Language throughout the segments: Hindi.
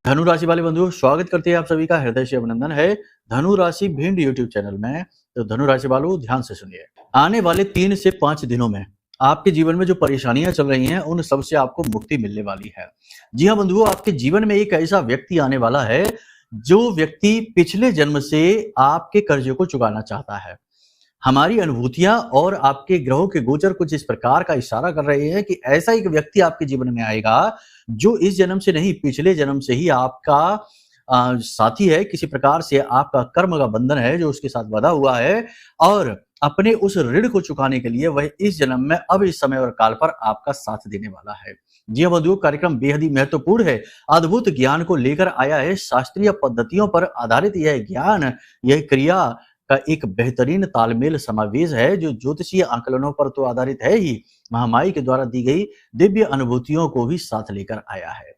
धनु राशि वाले बंधुओं, स्वागत करते हैं आप सभी का हृदय से अभिनंदन है धनु राशि भिंड यूट्यूब चैनल में। तो धनु राशि वालों, ध्यान से सुनिए। आने वाले 3 से 5 दिनों में आपके जीवन में जो परेशानियां चल रही हैं उन सब से आपको मुक्ति मिलने वाली है। जी हाँ बंधुओं, आपके जीवन में एक ऐसा व्यक्ति आने वाला है जो व्यक्ति पिछले जन्म से आपके कर्जे को चुकाना चाहता है। हमारी अनुभूतियां और आपके ग्रहों के गोचर कुछ इस प्रकार का इशारा कर रहे हैं कि ऐसा एक व्यक्ति आपके जीवन में आएगा जो इस जन्म से नहीं, पिछले जन्म से ही आपका साथी है। किसी प्रकार से आपका कर्म का बंधन है जो उसके साथ बंधा हुआ है और अपने उस ऋण को चुकाने के लिए वह इस जन्म में अब इस समय और काल पर आपका साथ देने वाला है। जी हाँ बंधुओं, कार्यक्रम बेहद ही महत्वपूर्ण है। अद्भुत ज्ञान को लेकर आया है। शास्त्रीय पद्धतियों पर आधारित यह ज्ञान, यह क्रिया का एक बेहतरीन तालमेल समावेश है जो ज्योतिषीय आंकलनों पर तो आधारित है ही, महामाई के द्वारा दी गई दिव्य अनुभूतियों को भी साथ लेकर आया है।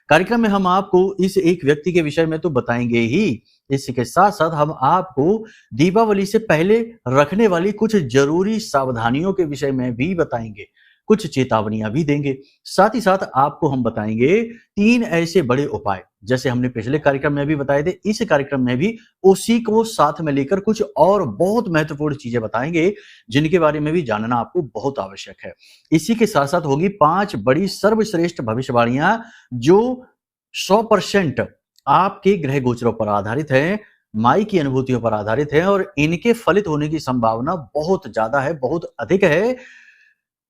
कार्यक्रम में हम आपको इस एक व्यक्ति के विषय में तो बताएंगे ही, इसके साथ साथ हम आपको दीपावली से पहले रखने वाली कुछ जरूरी सावधानियों के विषय में भी बताएंगे, कुछ चेतावनियां भी देंगे। साथ ही साथ आपको हम बताएंगे 3 ऐसे बड़े उपाय, जैसे हमने पिछले कार्यक्रम में भी बताए थे, इस कार्यक्रम में भी उसी को साथ में लेकर कुछ और बहुत महत्वपूर्ण चीजें बताएंगे जिनके बारे में भी जानना आपको बहुत आवश्यक है। इसी के साथ साथ होगी 5 बड़ी सर्वश्रेष्ठ भविष्यवाणियां जो 100% आपके ग्रह गोचरों पर आधारित है, माई की अनुभूतियों पर आधारित है और इनके फलित होने की संभावना बहुत ज्यादा है, बहुत अधिक है।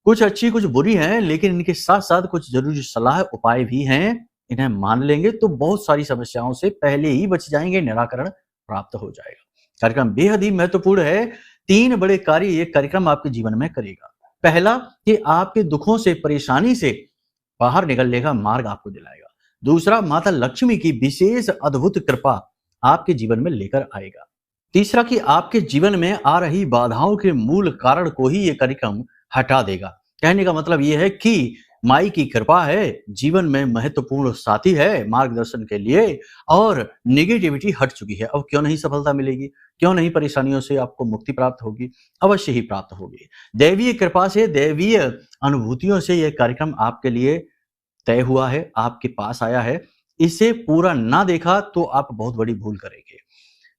कुछ अच्छी कुछ बुरी हैं, लेकिन इनके साथ साथ कुछ जरूरी सलाह उपाय भी हैं। इन्हें मान लेंगे तो बहुत सारी समस्याओं से पहले ही बच जाएंगे, निराकरण प्राप्त हो जाएगा। कार्यक्रम बेहद ही महत्वपूर्ण है। 3 बड़े कार्य ये कार्यक्रम आपके जीवन में करेगा। पहला कि आपके दुखों से, परेशानी से बाहर निकलने का मार्ग आपको दिलाएगा। दूसरा, माता लक्ष्मी की विशेष अद्भुत कृपा आपके जीवन में लेकर आएगा। तीसरा कि आपके जीवन में आ रही बाधाओं के मूल कारण को ही ये कार्यक्रम हटा देगा। कहने का मतलब ये है कि माई की कृपा है, जीवन में महत्वपूर्ण साथी है मार्गदर्शन के लिए और नेगेटिविटी हट चुकी है। अब क्यों नहीं सफलता मिलेगी, क्यों नहीं परेशानियों से आपको मुक्ति प्राप्त होगी? अवश्य ही प्राप्त होगी। दैवीय कृपा से, दैवीय अनुभूतियों से यह कार्यक्रम आपके लिए तय हुआ है, आपके पास आया है। इसे पूरा ना देखा तो आप बहुत बड़ी भूल करेंगे।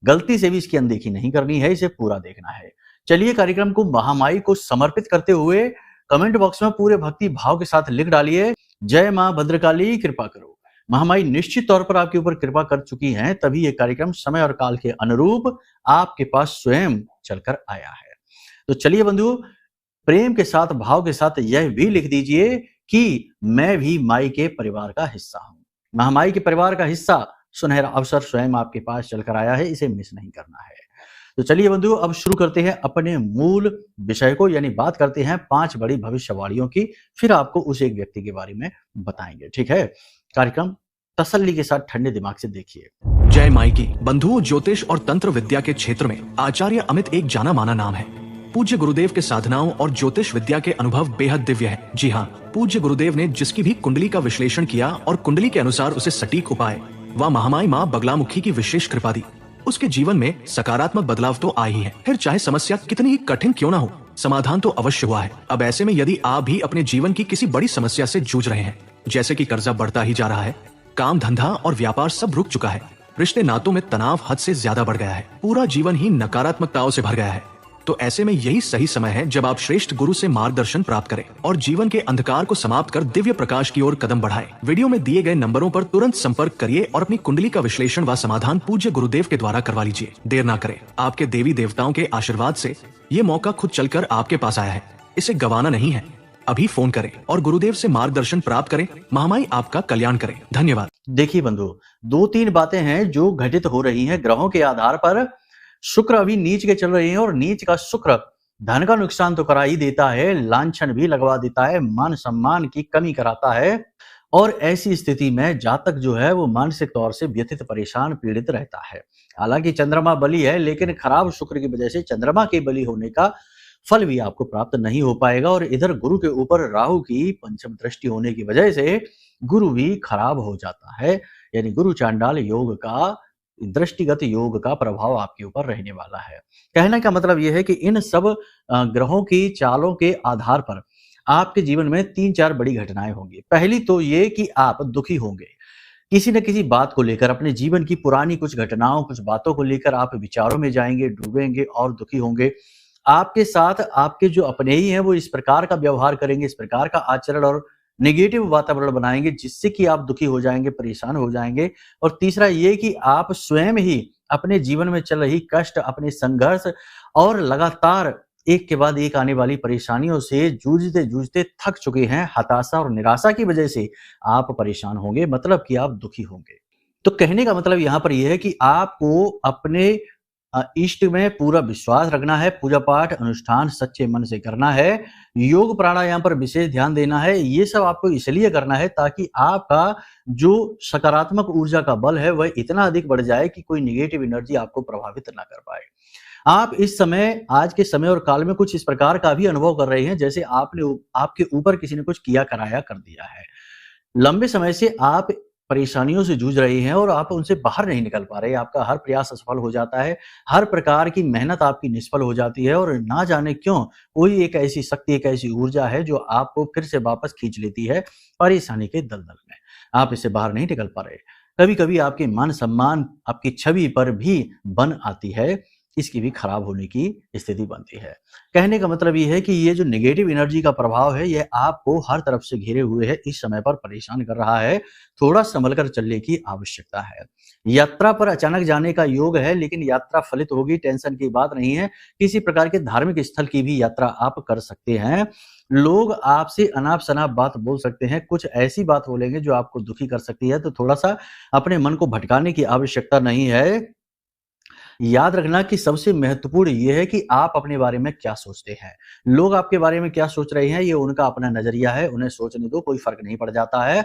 गलती से भी इसकी अनदेखी नहीं करनी है, इसे पूरा देखना है। चलिए कार्यक्रम को महामाई को समर्पित करते हुए कमेंट बॉक्स में पूरे भक्ति भाव के साथ लिख डालिए, जय मां भद्रकाली कृपा करो। महामाई निश्चित तौर पर आपके ऊपर कृपा कर चुकी हैं, तभी ये कार्यक्रम समय और काल के अनुरूप आपके पास स्वयं चलकर आया है। तो चलिए बंधु, प्रेम के साथ, भाव के साथ यह भी लिख दीजिए कि मैं भी माई के परिवार का हिस्सा हूं। महामाई के परिवार का हिस्सा, सुनहरा अवसर स्वयं आपके पास चलकर आया है, इसे मिस नहीं करना है। तो चलिए बंधु, अब शुरू करते हैं अपने मूल विषय को, यानी बात करते हैं 5 बड़ी भविष्यवाणियों की, फिर आपको उस एक व्यक्ति के बारे में बताएंगे। ठीक है? कार्यक्रम तसल्ली के साथ ठंडे दिमाग से देखिए। जय माई की। बंधुओं, ज्योतिष और तंत्र विद्या के क्षेत्र में आचार्य अमित एक जाना माना नाम है। पूज्य गुरुदेव के साधनाओं और ज्योतिष विद्या के अनुभव बेहद दिव्य है। जी हाँ, पूज्य गुरुदेव ने जिसकी भी कुंडली का विश्लेषण किया और कुंडली के अनुसार उसे सटीक उपाय व महामाई माँ बगलामुखी की विशेष कृपा दी, उसके जीवन में सकारात्मक बदलाव तो आए ही है। फिर चाहे समस्या कितनी ही कठिन क्यों ना हो, समाधान तो अवश्य हुआ है। अब ऐसे में यदि आप भी अपने जीवन की किसी बड़ी समस्या से जूझ रहे हैं, जैसे कि कर्जा बढ़ता ही जा रहा है, काम धंधा और व्यापार सब रुक चुका है, रिश्ते नातों में तनाव हद से ज्यादा बढ़ गया है, पूरा जीवन ही नकारात्मकताओं से भर गया है, तो ऐसे में यही सही समय है जब आप श्रेष्ठ गुरु से मार्गदर्शन प्राप्त करें और जीवन के अंधकार को समाप्त कर दिव्य प्रकाश की ओर कदम बढ़ाएं। वीडियो में दिए गए नंबरों पर तुरंत संपर्क करिए और अपनी कुंडली का विश्लेषण व समाधान पूज्य गुरुदेव के द्वारा करवा लीजिए। देर ना करें, आपके देवी देवताओं के आशीर्वाद से ये मौका खुद चलकर आपके पास आया है, इसे गंवाना नहीं है। अभी फोन करें और गुरुदेव से मार्गदर्शन प्राप्त करें। महामाई आपका कल्याण करें। धन्यवाद। देखिए बंधु, 2-3 बातें हैं जो घटित हो रही हैं ग्रहों के आधार पर। शुक्र अभी नीच के चल रहे हैं और नीच का शुक्र धन का नुकसान तो करा ही देता है, लांछन भी लगवा देता है, मान सम्मान की कमी कराता है और ऐसी स्थिति में जातक जो है वो मानसिक तौर से व्यथित, परेशान, पीड़ित रहता है। हालांकि चंद्रमा बली है, लेकिन खराब शुक्र की वजह से चंद्रमा के बली होने का फल भी आपको प्राप्त नहीं हो पाएगा और इधर गुरु के ऊपर राहु की पंचम दृष्टि होने की वजह से गुरु भी खराब हो जाता है, यानी गुरु चांडाल योग का, दृष्टिगत योग का प्रभाव आपके ऊपर रहने वाला है। कहने का मतलब यह है कि इन सब ग्रहों की चालों के आधार पर आपके जीवन में 3-4 बड़ी घटनाएं होंगी। पहली तो ये कि आप दुखी होंगे, किसी न किसी बात को लेकर, अपने जीवन की पुरानी कुछ घटनाओं, कुछ बातों को लेकर आप विचारों में जाएँगे, डूबेंगे और दुखी होंगे। आपके साथ आपके जो अपने ही हैं वो इस प्रकार का व्यवहार करेंगे, इस प्रकार का आचरण और नेगेटिव वातावरण बनाएँगे जिससे कि आप दुखी हो जाएँगे, परेशान हो जाएँगे। और तीसरा ये कि आप स्वयं ही अपने जीवन में चल रही कष्ट, अपने संघर्ष और लगातार एक के बाद एक आने वाली परेशानियों से जूझते-जूझते थक चुके हैं। हताशा और निराशा की वजह से आप परेशान होंगे, मतलब कि आप दुखी होंगे। तो कहने का मतलब यहाँ पर ये है कि आपको अपने इष्ट में पूरा विश्वास रखना है, पूजा-पाठ, अनुष्ठान सच्चे मन से करना है, योग प्राणायाम पर विशेष ध्यान देना है। ये सब आपको इसलिए करना है ताकि आपका जो सकारात्मक ऊर्जा का बल है वह इतना अधिक बढ़ जाए कि कोई नेगेटिव एनर्जी आपको प्रभावित ना कर पाए। आप इस समय, आज के समय और काल में कुछ इस प्रकार का भी अनुभव कर रहे हैं जैसे आपके ऊपर किसी ने कुछ किया कराया कर दिया है। लंबे समय से आप परेशानियों से जूझ रहे हैं और आप उनसे बाहर नहीं निकल पा रहे हैं। आपका हर प्रयास असफल हो जाता है, हर प्रकार की मेहनत आपकी निष्फल हो जाती है और ना जाने क्यों कोई एक ऐसी शक्ति, एक ऐसी ऊर्जा है जो आपको फिर से वापस खींच लेती है परेशानी के दलदल में। आप इससे बाहर नहीं निकल पा रहे। कभी-कभी आपके मान-सम्मान, आपकी छवि पर भी बन आती है, इसकी भी खराब होने की स्थिति बनती है। कहने का मतलब ये है कि ये जो नेगेटिव एनर्जी का प्रभाव है, ये आपको हर तरफ से घेरे हुए है, इस समय पर परेशान कर रहा है। थोड़ा संभल कर चलने की आवश्यकता है। यात्रा पर अचानक जाने का योग है, लेकिन यात्रा फलित होगी, टेंशन की बात नहीं है। किसी प्रकार के धार्मिक स्थल की भी यात्रा आप कर सकते हैं। लोग आपसे अनाप-शनाप बात बोल सकते हैं, कुछ ऐसी बात बोलेंगे जो आपको दुखी कर सकती है, तो थोड़ा-सा अपने मन को भटकाने की आवश्यकता नहीं है। याद रखना कि सबसे महत्वपूर्ण ये है कि आप अपने बारे में क्या सोचते हैं। लोग आपके बारे में क्या सोच रहे हैं, ये उनका अपना नज़रिया है, उन्हें सोचने दो, कोई फ़र्क नहीं पड़ जाता है।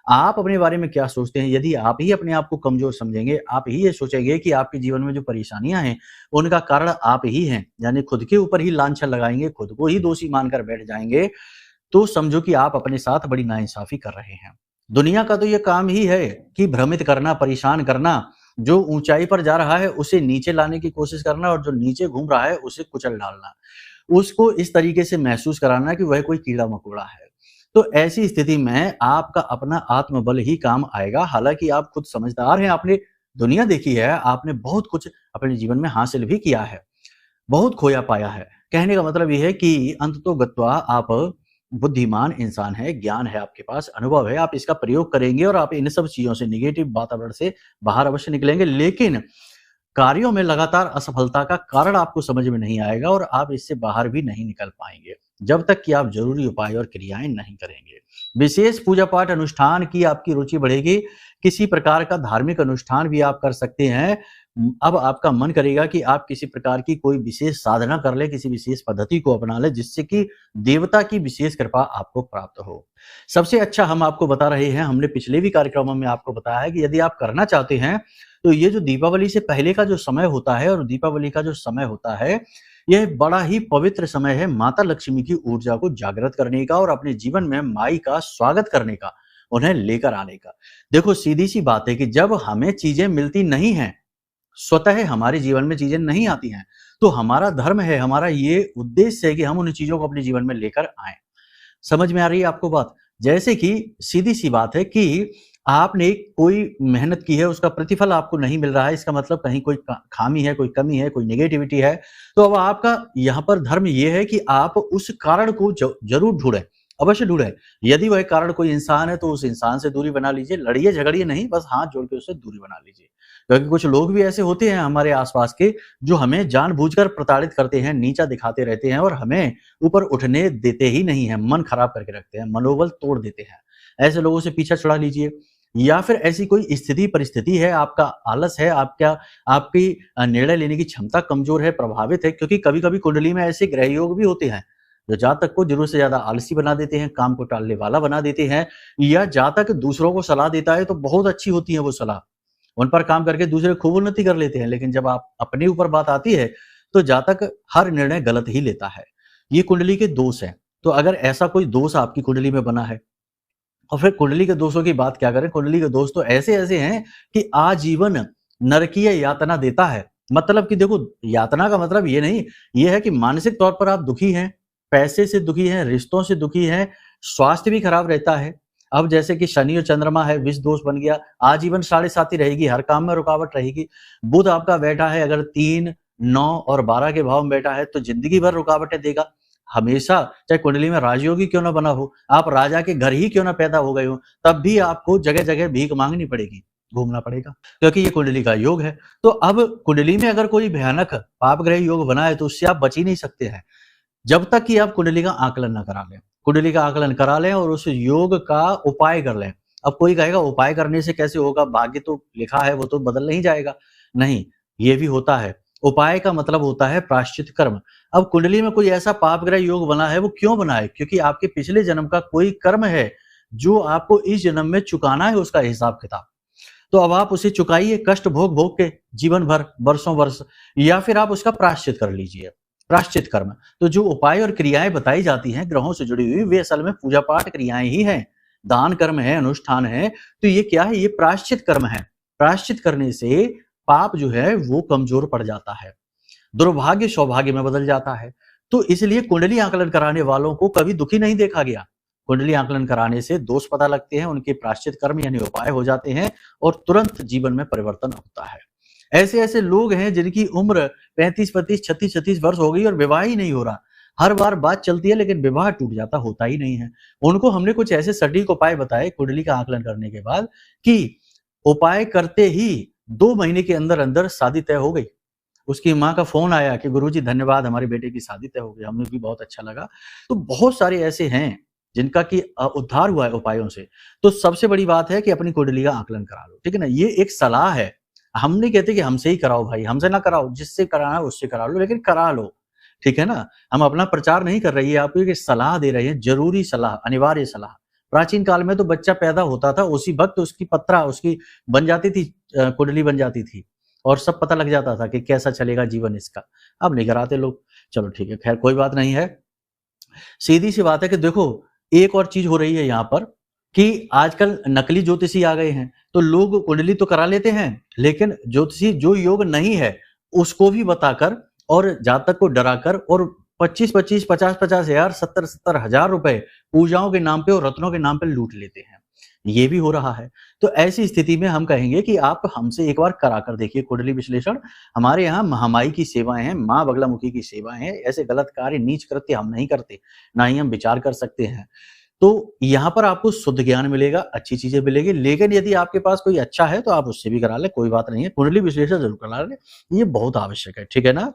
आप अपने बारे में क्या सोचते हैं, यदि आप ही अपने आप को कमज़ोर समझेंगे, आप ही ये सोचेंगे कि आपके जीवन में जो परेशानियाँ हैं, उनका कारण आप ही हैं, यानी खुद के ऊपर ही लांछन लगाएँगे, खुद को ही दोषी मानकर बैठ जाएँगे, तो समझो कि आप अपने साथ बड़ी नाइंसाफ़ी कर रहे हैं। दुनिया का तो ये काम ही है कि भ्रमित करना, परेशान करना, जो ऊँचाई पर जा रहा है उसे नीचे लाने की कोशिश करना और जो नीचे घूम रहा है उसे कुचल डालना। उसको इस तरीके से महसूस कराना कि वह कोई कीड़ा-मकोड़ा है। तो ऐसी स्थिति में आपका अपना आत्मबल ही काम आएगा। हालाँकि आप खुद समझदार हैं, आपने दुनिया देखी है, आपने बहुत कुछ अपने जीवन में हासिल भी किया है, बहुत खोया पाया है। कहने का मतलब ये है कि अंततो गत्वा आप बुद्धिमान इंसान हैं, ज्ञान है आपके पास, अनुभव है, आप इसका प्रयोग करेंगे और आप इन सब चीज़ों से, नेगेटिव वातावरण से बाहर अवश्य निकलेंगे। लेकिन कार्यों में लगातार असफलता का कारण आपको समझ में नहीं आएगा और आप इससे बाहर भी नहीं निकल पाएँगे, जब तक कि आप ज़रूरी उपाय और क्रियाएँ नहीं करेंगे। विशेष पूजा-पाठ अनुष्ठान की आपकी रुचि बढ़ेगी, किसी प्रकार का धार्मिक अनुष्ठान भी आप कर सकते हैं। अब आपका मन करेगा कि आप किसी प्रकार की कोई विशेष साधना कर लें, किसी विशेष पद्धति को अपना लें, जिससे कि देवता की विशेष कृपा आपको प्राप्त हो। सबसे अच्छा हम आपको बता रहे हैं, हमने पिछले भी कार्यक्रमों में आपको बताया है कि यदि आप करना चाहते हैं, तो ये जो दीपावली से पहले का जो समय होता है और दीपावली का जो समय होता है, यह बड़ा ही पवित्र समय है माता लक्ष्मी की ऊर्जा को जागृत करने का और अपने जीवन में माई का स्वागत करने का, उन्हें लेकर आने का। देखो, सीधी-सी बात है कि जब हमें चीज़ें मिलती नहीं हैं, स्वतः हमारे जीवन में चीज़ें नहीं आती हैं, तो हमारा धर्म है, हमारा ये उद्देश्य है कि हम उन चीज़ों को अपने जीवन में लेकर आएँ। समझ में आ रही है आपको बात? जैसे कि सीधी-सी बात है कि आपने कोई मेहनत की है, उसका प्रतिफल आपको नहीं मिल रहा है, इसका मतलब कहीं कोई खामी है, कोई कमी है, कोई नेगेटिविटी है। तो अब आपका यहाँ पर धर्म ये है कि आप उस कारण को ज़रूर ढूँढें, अवश्य ढूँढें। यदि वह कारण कोई इंसान है, तो उस इंसान से दूरी बना लीजिए, लड़िए-झगड़िए नहीं, बस हाथ जोड़ के उससे दूरी बना लीजिए। क्योंकि कुछ लोग भी ऐसे होते हैं हमारे आस-पास के, जो हमें जानबूझकर प्रताड़ित करते हैं, नीचा दिखाते रहते हैं और हमें ऊपर उठने देते ही नहीं हैं, मन खराब करके रखते हैं, मनोबल तोड़ देते हैं। ऐसे लोगों से पीछा छुड़ा लीजिए। या फिर ऐसी कोई स्थिति परिस्थिति है, आपका आलस है, आपकी निर्णय लेने की क्षमता कमज़ोर है, प्रभावित है, क्योंकि कभी-कभी कुंडली में ऐसे ग्रह योग भी होते हैं, जो जातक को ज़रूरत से ज़्यादा आलसी बना देते हैं, काम को टालने वाला बना देते हैं, या जातक दूसरों को सलाह देता है तो बहुत अच्छी होती है वो सलाह। उन पर काम करके दूसरे खूब उन्नति कर लेते हैं, लेकिन जब आप अपने ऊपर बात आती है, तो जातक हर निर्णय गलत ही लेता है। ये कुंडली के दोष हैं। तो अगर ऐसा कोई दोष आपकी कुंडली में बना है, और फिर कुंडली के दोषों की बात क्या करें, कुंडली के दोष तो ऐसे-ऐसे हैं कि आजीवन नरकीय यातना देता है। मतलब कि देखो, यातना का मतलब ये नहीं, ये है कि मानसिक तौर पर आप दुखी हैं, पैसे से दुखी हैं, रिश्तों से दुखी हैं, स्वास्थ्य भी खराब रहता है, अब जैसे कि शनि और चंद्रमा है, विष दोष बन गया, आजीवन 7.5 ही रहेगी, हर काम में रुकावट रहेगी। बुध आपका बैठा है अगर 3, 9 और 12 के भाव में बैठा है तो जिंदगी भर रुकावटें देगा। हमेशा चाहे कुंडली में राजयोगी क्यों ना बना हो, आप राजा के घर ही क्यों ना पैदा हो गए हो, तब भी आपको जगह-जगह भीख मांगनी पड़ेगी, घूमना पड़ेगा, क्योंकि ये कुंडली का योग है। तो अब कुंडली में अगर कोई भयानक पाप ग्रह योग बना है तो उससे आप बच ही नहीं सकते हैं, जब तक कि आप कुंडली का आकलन ना करा लें। कुंडली का आकलन करा लें और उस योग का उपाय कर लें। अब कोई कहेगा उपाय करने से कैसे होगा, भाग्य तो लिखा है वो तो बदल नहीं जाएगा। नहीं, ये भी होता है। उपाय का मतलब होता है प्रायश्चित कर्म। अब कुंडली में कोई ऐसा पाप ग्रह योग बना है, वो क्यों बना है? क्योंकि आपके पिछले जन्म का कोई कर्म है जो आपको इस जन्म में चुकाना है उसका हिसाब किताब। तो अब आप उसे चुकाइए कष्ट भोग भोग के जीवन भर, वर्षों वर्ष, या फिर आप उसका प्रायश्चित कर लीजिए, प्रायश्चित कर्म। तो जो उपाय और क्रियाएं बताई जाती हैं ग्रहों से जुड़ी हुई, वे असल में पूजा पाठ क्रियाएं ही हैं, दान कर्म है, अनुष्ठान है। तो ये क्या है? ये प्रायश्चित कर्म है। प्रायश्चित करने से पाप जो है वो कमजोर पड़ जाता है, दुर्भाग्य सौभाग्य में बदल जाता है। तो इसलिए कुंडली आकलन कराने वालों को कभी दुखी नहीं देखा गया। कुंडली आकलन कराने से दोष पता लगते हैं, उनके प्रायश्चित कर्म यानी उपाय हो जाते हैं और तुरंत जीवन में परिवर्तन होता है। ऐसे-ऐसे लोग हैं जिनकी उम्र 35-35, 36-36 वर्ष हो गई और विवाह ही नहीं हो रहा। हर बार बात चलती है लेकिन विवाह टूट जाता, होता ही नहीं है। उनको हमने कुछ ऐसे सटीक उपाय बताए कुंडली का आकलन करने के बाद कि उपाय करते ही 2 महीने के अंदर-अंदर शादी तय हो गई। उसकी माँ का फ़ोन आया कि गुरुजी धन्यवाद, हमारे बेटे की शादी तय हो गई। हमें भी बहुत अच्छा लगा। तो बहुत सारे ऐसे हैं जिनका कि उद्धार हुआ है उपायों से। तो सबसे बड़ी बात है कि अपनी कुंडली का आकलन करा लो, ठीक है ना? ये एक सलाह है। हम नहीं कहते कि हमसे ही कराओ भाई, हमसे ना कराओ, जिससे कराना है उससे करा लो, लेकिन करा लो, ठीक है ना? हम अपना प्रचार नहीं कर रहे हैं, ये आपको एक सलाह दे रहे हैं, ज़रूरी सलाह, अनिवार्य सलाह। प्राचीन काल में तो बच्चा पैदा होता था, उसी वक़्त उसकी पत्रा उसकी बन जाती थी, कुंडली बन जाती थी और सब पता लग जाता था कि कैसा चलेगा जीवन इसका। अब नहीं कराते लोग। चलो ठीक है, खैर कोई बात नहीं है। सीधी-सी बात है कि देखो, एक और चीज़ हो रही है यहाँ पर कि आजकल नकली ज्योतिषी आ गए हैं, तो लोग कुंडली तो करा लेते हैं, लेकिन ज्योतिषी जो योग नहीं है, उसको भी बताकर और जातक को डराकर और 25-25, 50-50 हज़ार, 70-70 हज़ार रुपए पूजाओं के नाम पे और रत्नों के नाम पे लूट लेते हैं। ये भी हो रहा है। तो ऐसी स्थिति में हम कहेंगे कि आप हमसे एक बार करा कर देखिए कुंडली विश्लेषण। हमारे यहाँ महामाई की सेवाएँ हैं, माँ बगलामुखी की सेवाएँ हैं। ऐसे गलत कार्य, नीच कृत्य हम नहीं करते, ना ही हम विचार कर सकते हैं। तो यहाँ पर आपको शुद्ध ज्ञान मिलेगा, अच्छी चीज़ें मिलेगी, लेकिन यदि आपके पास कोई अच्छा है तो आप उससे भी करा लें, कोई बात नहीं है। कुंडली विश्लेषण ज़रूर करा लें, ये बहुत आवश्यक है, ठीक है ना?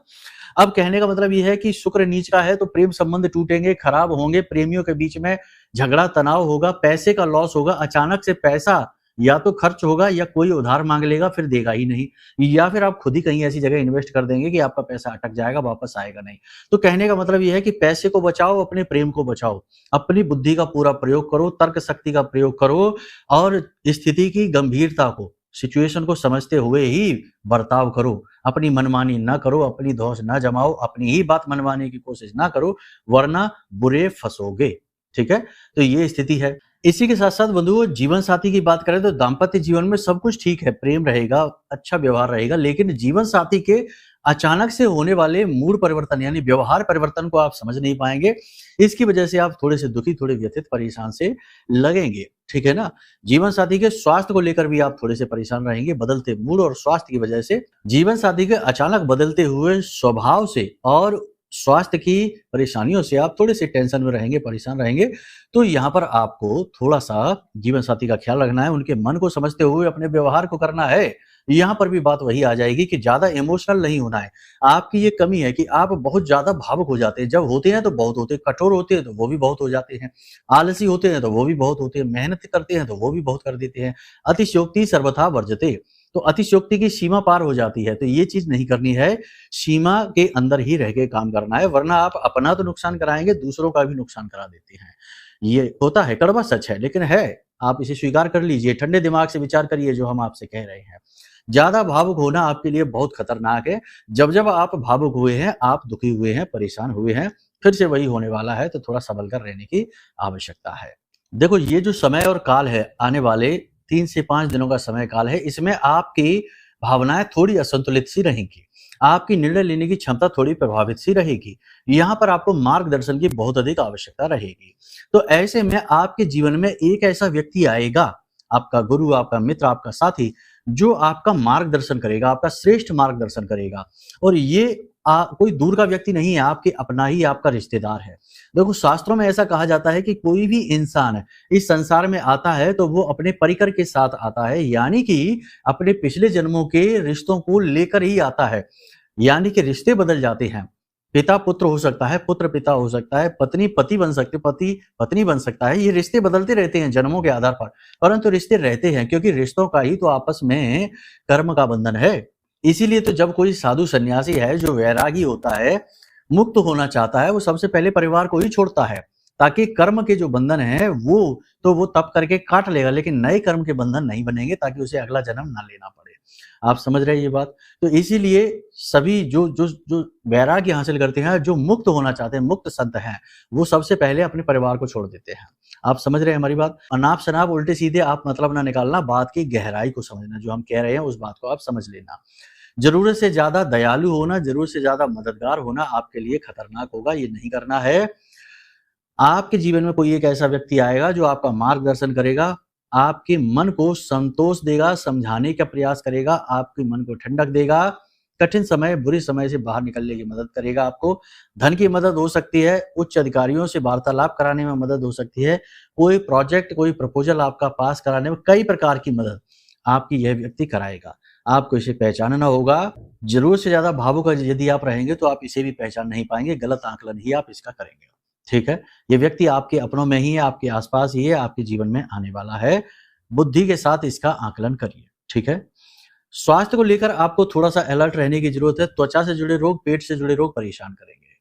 अब कहने का मतलब ये है कि शुक्र नीच का है तो प्रेम संबंध टूटेंगे, खराब होंगे, प्रेमियों के बीच में झगड़ा, तनाव होगा, पैसे का लॉस होगा, अचानक से पैसा या तो खर्च होगा या कोई उधार माँग लेगा फिर देगा ही नहीं, या फिर आप खुद ही कहीं ऐसी जगह इन्वेस्ट कर देंगे कि आपका पैसा अटक जाएगा, वापस आएगा नहीं। तो कहने का मतलब ये है कि पैसे को बचाओ, अपने प्रेम को बचाओ, अपनी बुद्धि का पूरा प्रयोग करो, तर्क शक्ति का प्रयोग करो और स्थिति की गंभीरता को, सिचुएशन को समझते हुए ही बर्ताव करो। अपनी मनमानी ना करो, अपनी धौंस ना जमाओ, अपनी ही बात मनवाने की कोशिश ना करो, वरना बुरे फंसोगे, ठीक है? तो ये स्थिति है। इसी के साथ-साथ बंधुओं, जीवन साथी की बात करें तो दाम्पत्य जीवन में सब कुछ ठीक है, प्रेम रहेगा, अच्छा व्यवहार रहेगा, लेकिन जीवन साथी के अचानक से होने वाले मूड परिवर्तन यानी व्यवहार परिवर्तन को आप समझ नहीं पाएँगे। इसकी वजह से आप थोड़े से दुखी, थोड़े व्यथित, परेशान से लगेंगे, ठीक है ना? जीवन साथी के स्वास्थ्य को लेकर भी आप थोड़े से परेशान रहेंगे, बदलते मूड और स्वास्थ्य की वजह से। जीवन साथी के अचानक बदलते हुए स्वभाव से और स्वास्थ्य की परेशानियों से आप थोड़े से टेंशन में रहेंगे, परेशान रहेंगे। तो यहाँ पर आपको थोड़ा-सा जीवन साथी का ख्याल रखना है, उनके मन को समझते हुए अपने व्यवहार को करना है। यहाँ पर भी बात वही आ जाएगी कि ज़्यादा इमोशनल नहीं होना है। आपकी ये कमी है कि आप बहुत ज़्यादा भावुक हो जाते हैं। जब होते हैं तो बहुत होते हैं, कठोर होते हैं तो वो भी बहुत हो जाते हैं, आलसी होते हैं तो वो भी बहुत होते हैं, मेहनत करते हैं तो वो भी बहुत कर देते हैं। अतिशयोक्ति सर्वथा वर्जते। तो अतिशयोक्ति की सीमा पार हो जाती है, तो ये चीज़ नहीं करनी है। सीमा के अंदर ही रह के काम करना है, वरना आप अपना तो नुकसान कराएँगे, दूसरों का भी नुकसान करा देते हैं। ये होता है, कड़वा सच है, लेकिन है। आप इसे स्वीकार कर लीजिए, ठंडे दिमाग से विचार करिए जो हम आपसे कह रहे हैं। ज़्यादा भावुक होना आपके लिए बहुत खतरनाक है। जब-जब आप भावुक हुए हैं, आप दुखी हुए हैं, परेशान हुए हैं, फिर से वही होने वाला है, तो थोड़ा सँभल कर रहने की आवश्यकता है। देखो, ये जो समय और काल है, आने वाले 3 से 5 दिनों का समय काल है, इसमें आपकी भावनाएँ थोड़ी असंतुलित सी रहेंगी। आपकी निर्णय लेने की क्षमता थोड़ी प्रभावित सी रहेगी। यहाँ पर आपको मार्गदर्शन की बहुत अधिक आवश्यकता रहेगी। तो ऐसे में आपके जीवन में एक ऐसा व्यक्ति आएगा, आपका गुरु, आपका मित्र, आपका साथी, जो आपका मार्गदर्शन करेगा, आपका श्रेष्ठ मार्गदर्शन करेगा। और ये कोई दूर का व्यक्ति नहीं है, आपके अपना ही आपका रिश्तेदार है। देखो, शास्त्रों में ऐसा कहा जाता है कि कोई भी इंसान इस संसार में आता है तो वो अपने परिकर के साथ आता है, यानी कि अपने पिछले जन्मों के रिश्तों को लेकर ही आता है। यानी कि रिश्ते बदल जाते हैं। पिता पुत्र हो सकता है, पुत्र पिता हो सकता है, पत्नी पति बन सकती है, पति पत्नी बन सकता है। ये रिश्ते बदलते रहते हैं जन्मों के आधार पर, परंतु रिश्ते रहते हैं, क्योंकि रिश्तों का ही तो आपस में कर्म का बंधन है। इसीलिए तो जब कोई साधु सन्यासी है जो वैरागी होता है, मुक्त होना चाहता है, वो सबसे पहले परिवार को ही छोड़ता है, ताकि कर्म के जो बंधन है वो तप करके काट लेगा, लेकिन नए कर्म के बंधन नहीं बनेंगे, ताकि उसे अगला जन्म ना लेना पड़े। आप समझ रहे हैं ये बात? तो इसीलिए सभी जो जो जो वैराग्य हासिल करते हैं, जो मुक्त होना चाहते हैं, मुक्त संत हैं, वो सबसे पहले अपने परिवार को छोड़ देते हैं। आप समझ रहे हैं हमारी बात? अनाप शनाप उल्टे सीधे आप मतलब ना निकालना, बात की गहराई को समझना, जो हम कह रहे हैं उस बात को आप समझ लेना। जरूरत से ज्यादा दयालु होना, जरूरत से ज्यादा मददगार होना आपके लिए खतरनाक होगा, ये नहीं करना है। आपके जीवन में कोई एक ऐसा व्यक्ति आएगा जो आपका मार्गदर्शन करेगा, आपके मन को संतोष देगा, समझाने का प्रयास करेगा, आपके मन को ठंडक देगा, कठिन समय, बुरे समय से बाहर निकलने की मदद करेगा आपको। धन की मदद हो सकती है, उच्च अधिकारियों से वार्तालाप कराने में मदद हो सकती है, कोई प्रोजेक्ट, कोई प्रपोजल आपका पास कराने में, कई प्रकार की मदद आपकी यह व्यक्ति कराएगा। आपको इसे पहचानना होगा। जरूरत से ज्यादा भावुक यदि आप रहेंगे तो आप इसे भी पहचान नहीं पाएंगे, गलत आकलन ही आप इसका करेंगे। ठीक है, ये व्यक्ति आपके अपनों में ही है, आपके आसपास ही है, आपके जीवन में आने वाला है। बुद्धि के साथ इसका आकलन करिए। ठीक है, स्वास्थ्य को लेकर आपको थोड़ा सा अलर्ट रहने की जरूरत है। त्वचा से जुड़े रोग, पेट से जुड़े रोग परेशान करेंगे।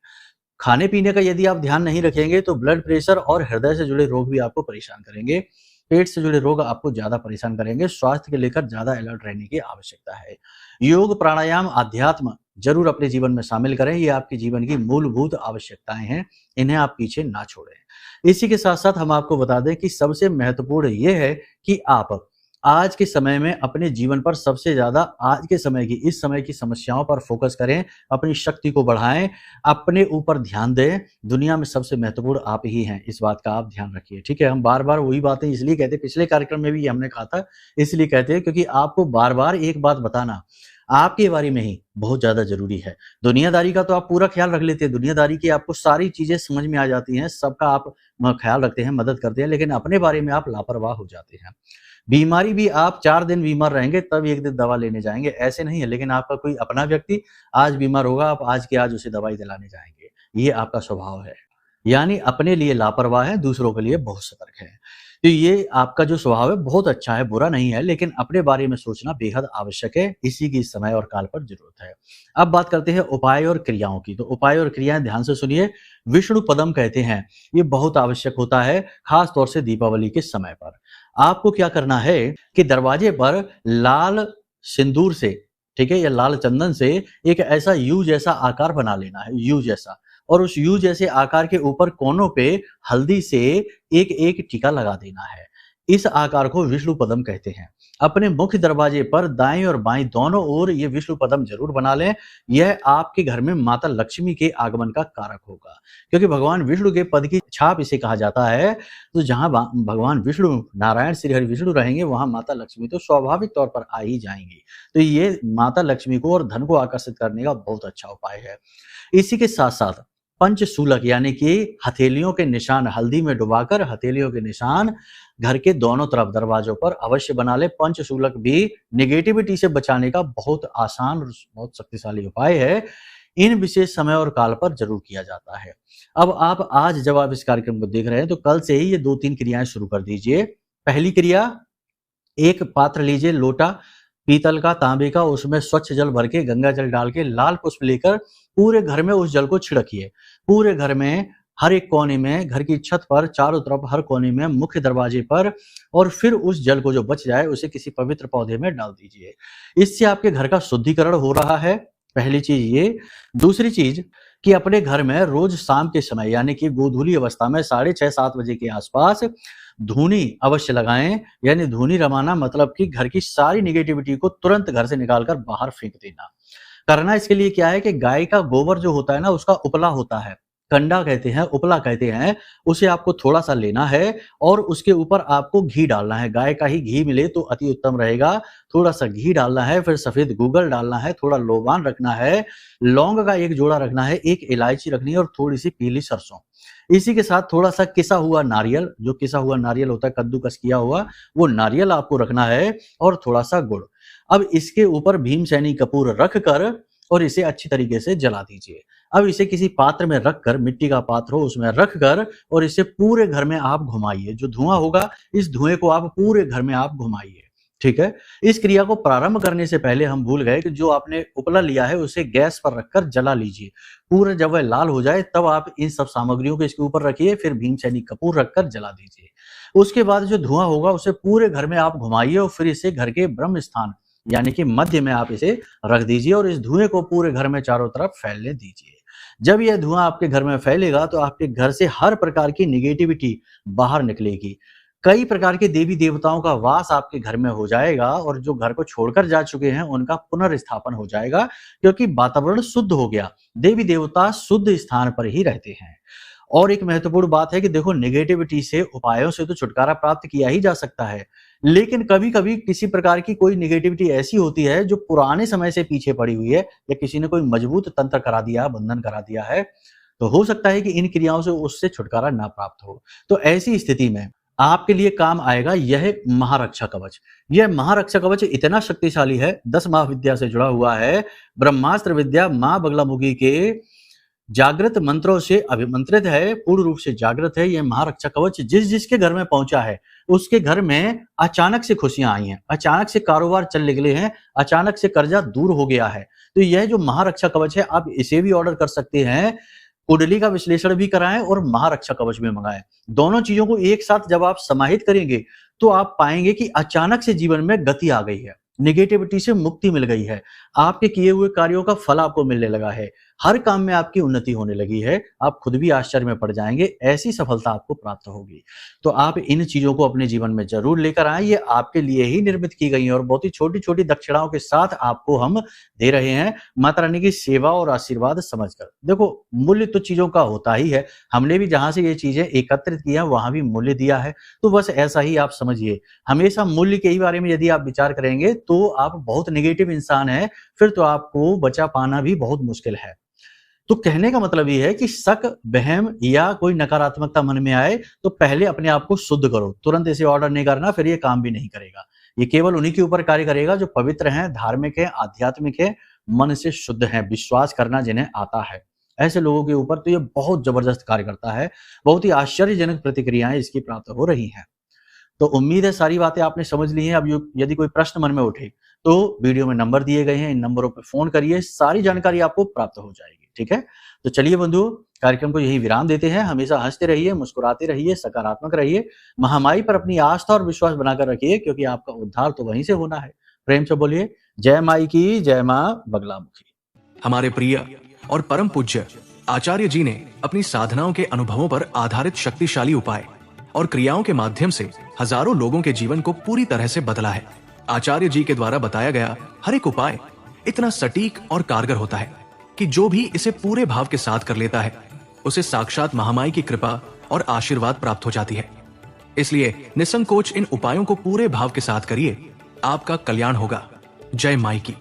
खाने पीने का यदि आप ध्यान नहीं रखेंगे तो ब्लड प्रेशर और हृदय से जुड़े रोग भी आपको परेशान करेंगे। पेट से जुड़े रोग आपको ज्यादा परेशान करेंगे। स्वास्थ्य को लेकर ज्यादा अलर्ट रहने की आवश्यकता है। योग, प्राणायाम, अध्यात्म जरूर अपने जीवन में शामिल करें। ये आपके जीवन की मूलभूत आवश्यकताएं हैं, इन्हें आप पीछे ना छोड़ें। इसी के साथ साथ हम आपको बता दें कि सबसे महत्वपूर्ण ये है कि आप आज के समय में अपने जीवन पर सबसे ज्यादा आज के समय की, इस समय की समस्याओं पर फोकस करें, अपनी शक्ति को बढ़ाएं, अपने ऊपर ध्यान दें। दुनिया में सबसे महत्वपूर्ण आप ही हैं, इस बात का आप ध्यान रखिए। ठीक है, हम बार बार वही बातें इसलिए कहते हैं, पिछले कार्यक्रम में भी हमने कहा था, इसलिए कहते हैं क्योंकि आपको बार बार एक बात बताना आपके बारे में ही बहुत ज्यादा जरूरी है। दुनियादारी का तो आप पूरा ख्याल रख लेते हैं, दुनियादारी की आपको सारी चीजें समझ में आ जाती हैं, सबका आप ख्याल रखते हैं, मदद करते हैं, लेकिन अपने बारे में आप लापरवाह हो जाते हैं। बीमारी भी आप 4 दिन बीमार रहेंगे तब एक दिन दवा लेने जाएंगे, ऐसे नहीं है। लेकिन आपका कोई अपना व्यक्ति आज बीमार होगा, आप आज के आज उसे दवाई दिलाने जाएंगे, ये आपका स्वभाव है। यानी अपने लिए लापरवाह है, दूसरों के लिए बहुत सतर्क है। तो ये आपका जो स्वभाव है बहुत अच्छा है, बुरा नहीं है, लेकिन अपने बारे में सोचना बेहद आवश्यक है। इसी की समय और काल पर जरूरत है। अब बात करते हैं उपाय और क्रियाओं की। तो उपाय और क्रियाएं ध्यान से सुनिए। विष्णु पदम कहते हैं, ये बहुत आवश्यक होता है, खास तौर से दीपावली के समय पर। आपको क्या करना है कि दरवाजे पर लाल सिंदूर से, ठीक है, या लाल चंदन से एक ऐसा यू जैसा आकार बना लेना है, यू जैसा, और उस यू जैसे आकार के ऊपर कोनों पे हल्दी से एक एक टीका लगा देना है। इस आकार को विष्णु पदम कहते हैं। अपने मुख्य दरवाजे पर दाएं और बाएं दोनों ओर ये विष्णु पदम जरूर बना लें। यह आपके घर में माता लक्ष्मी के आगमन का कारक होगा, क्योंकि भगवान विष्णु के पद की छाप इसे कहा जाता है। तो जहां भगवान विष्णु, नारायण श्री हरि विष्णु रहेंगे, वहां माता लक्ष्मी तो स्वाभाविक तौर पर आ ही जाएंगी। तो ये माता लक्ष्मी को और धन को आकर्षित करने का बहुत अच्छा उपाय है। इसी के साथ साथ पंचशूलक यानी कि हथेलियों के निशान हल्दी में डुबाकर हथेलियों के निशान घर के दोनों तरफ दरवाजों पर अवश्य बना ले। पंचशूलक भी नेगेटिविटी से बचाने का बहुत आसान और बहुत शक्तिशाली उपाय है। इन विशेष समय और काल पर जरूर किया जाता है। अब आप आज जब आप इस कार्यक्रम को देख रहे हैं तो कल से ही ये 2-3 क्रियाएं शुरू कर दीजिए। पहली क्रिया, एक पात्र लीजिए, लोटा पीतल का, तांबे का, उसमें स्वच्छ जल भर के, गंगा जल डाल के, लाल पुष्प लेकर पूरे घर में उस जल को छिड़किए। पूरे घर में, हर एक कोने में, घर की छत पर, चारों तरफ, हर कोने में, मुख्य दरवाजे पर, और फिर उस जल को जो बच जाए उसे किसी पवित्र पौधे में डाल दीजिए। इससे आपके घर का शुद्धिकरण हो रहा है। पहली चीज ये। दूसरी चीज कि अपने घर में रोज शाम के समय यानी कि गोधूली अवस्था में 6:30-7 बजे के आसपास धूनी अवश्य लगाएं। यानी धूनी रमाना मतलब कि घर की सारी निगेटिविटी को तुरंत घर से निकालकर बाहर फेंक देना। करना इसके लिए क्या है कि गाय का गोबर जो होता है ना, उसका उपला होता है, कंडा कहते हैं, उपला कहते हैं, उसे आपको थोड़ा-सा लेना है और उसके ऊपर आपको घी डालना है। गाय का ही घी मिले तो अति उत्तम रहेगा। थोड़ा-सा घी डालना है, फिर सफ़ेद गूगल डालना है, थोड़ा लोबान रखना है, लौंग का 1 जोड़ा रखना है, 1 इलायची रखनी है और थोड़ी-सी पीली सरसों। इसी के साथ थोड़ा-सा किसा हुआ नारियल, जो किसा हुआ नारियल होता है, कद्दूकस किया हुआ, वो नारियल आपको रखना है और थोड़ा-सा गुड़। अब इसके ऊपर भीमसेनी कपूर रख कर और इसे अच्छी तरीके से जला दीजिए। अब इसे किसी पात्र में रखकर, मिट्टी का पात्र हो उसमें रखकर और इसे पूरे घर में आप घुमाइए। जो धुआं होगा, इस धुएँ को आप पूरे घर में आप घुमाइए, ठीक है? इस क्रिया को प्रारंभ करने से पहले हम भूल गए कि जो आपने उपला लिया है उसे गैस पर रखकर जला लीजिए। पूरा जब वह लाल हो जाए तब आप इन सब सामग्रियों को इसके ऊपर रखिए, फिर भीमसेनी कपूर रखकर जला दीजिए। उसके बाद जो धुआं होगा उसे पूरे घर में आप घुमाइए और फिर इसे घर के ब्रह्म स्थान यानी कि मध्य में आप इसे रख दीजिए और इस धुएँ को पूरे घर में चारों तरफ फैलने दीजिए। जब यह धुआं आपके घर में फैलेगा तो आपके घर से हर प्रकार की नेगेटिविटी बाहर निकलेगी। कई प्रकार के देवी-देवताओं का वास आपके घर में हो जाएगा और जो घर को छोड़कर जा चुके हैं उनका पुनर्स्थापन हो जाएगा, क्योंकि वातावरण शुद्ध हो गया। देवी-देवता शुद्ध स्थान पर ही रहते हैं। और एक महत्वपूर्ण बात है कि देखो, नेगेटिविटी से, उपायों से तो छुटकारा प्राप्त किया ही जा सकता है, लेकिन कभी-कभी किसी प्रकार की कोई नेगेटिविटी ऐसी होती है जो पुराने समय से पीछे पड़ी हुई है या किसी ने कोई मजबूत तंत्र करा दिया, बंधन करा दिया है, तो हो सकता है कि इन क्रियाओं से उससे छुटकारा ना प्राप्त हो। तो ऐसी स्थिति में आपके लिए काम आएगा यह महारक्षा कवच। यह महारक्षा कवच इतना शक्तिशाली है, 10 महाविद्या से जुड़ा हुआ है। ब्रह्मास्त्र विद्या माँ बगलामुखी के जागृत मंत्रों से अभिमंत्रित है, पूर्ण रूप से जागृत है। यह महारक्षा कवच जिसके घर में पहुंचा है उसके घर में अचानक से खुशियां आई हैं, अचानक से कारोबार चल निकले हैं, अचानक से कर्जा दूर हो गया है। तो यह जो महारक्षा कवच है, आप इसे भी ऑर्डर कर सकते हैं, कुंडली का विश्लेषण भी कराएं और महारक्षा कवच भी मंगाएं। दोनों चीजों को एक साथ जब आप समाहित करेंगे तो आप पाएंगे कि अचानक से जीवन में गति आ गई है, नेगेटिविटी से मुक्ति मिल गई है, आपके किए हुए कार्यों का फल आपको मिलने लगा है, हर काम में आपकी उन्नति होने लगी है। आप खुद भी आश्चर्य में पड़ जाएंगे, ऐसी सफलता आपको प्राप्त होगी। तो आप इन चीजों को अपने जीवन में जरूर लेकर आएं। ये आपके लिए ही निर्मित की गई हैं और बहुत ही छोटी-छोटी दक्षिणाओं के साथ आपको हम दे रहे हैं, माता रानी की सेवा और आशीर्वाद समझकर। देखो, मूल्य तो चीजों का होता ही है, हमने भी जहां से ये चीजें एकत्रित की हैं वहां भी मूल्य दिया है, तो बस ऐसा ही आप समझिए। हमेशा मूल्य के ही बारे में यदि आप विचार करेंगे तो आप बहुत नेगेटिव इंसान हैं, फिर तो आपको बचा पाना भी बहुत मुश्किल है। तो कहने का मतलब ये है कि शक, वहम या कोई नकारात्मकता मन में आए तो पहले अपने आप को शुद्ध करो, तुरंत इसे ऑर्डर नहीं करना, फिर ये काम भी नहीं करेगा। ये केवल उन्हीं के ऊपर कार्य करेगा जो पवित्र हैं, धार्मिक हैं, आध्यात्मिक हैं, मन से शुद्ध हैं, विश्वास करना जिन्हें आता है। ऐसे लोगों के ऊपर तो ये बहुत जबरदस्त कार्य करता है। बहुत ही आश्चर्यजनक प्रतिक्रियाएं इसकी प्राप्त हो रही हैं। तो उम्मीद है सारी बातें आपने समझ ली हैं। अब यदि कोई प्रश्न मन में उठे तो वीडियो में नंबर दिए गए हैं, इन नंबरों पर फोन करिए, सारी जानकारी आपको प्राप्त हो जाएगी। ठीक है, तो चलिए बंधु, कार्यक्रम को यही विराम देते हैं। हमेशा हंसते रहिए, मुस्कुराते रहिए, सकारात्मक रहिए, महामाई पर अपनी आस्था और विश्वास बनाकर रखिए, क्योंकि आपका उद्धार तो वहीं से होना है। प्रेम से बोलिए जय माई की, जय माँ बगलामुखी। हमारे प्रिय और परम पूज्य आचार्य जी ने अपनी साधनाओं के अनुभवों पर आधारित शक्तिशाली उपाय और क्रियाओं के माध्यम से हजारों लोगों के जीवन को पूरी तरह से बदला है। आचार्य जी के द्वारा बताया गया हर एक उपाय इतना सटीक और कारगर होता है कि जो भी इसे पूरे भाव के साथ कर लेता है उसे साक्षात महामाई की कृपा और आशीर्वाद प्राप्त हो जाती है। इसलिए निसंकोच इन उपायों को पूरे भाव के साथ करिए, आपका कल्याण होगा। जय माई की।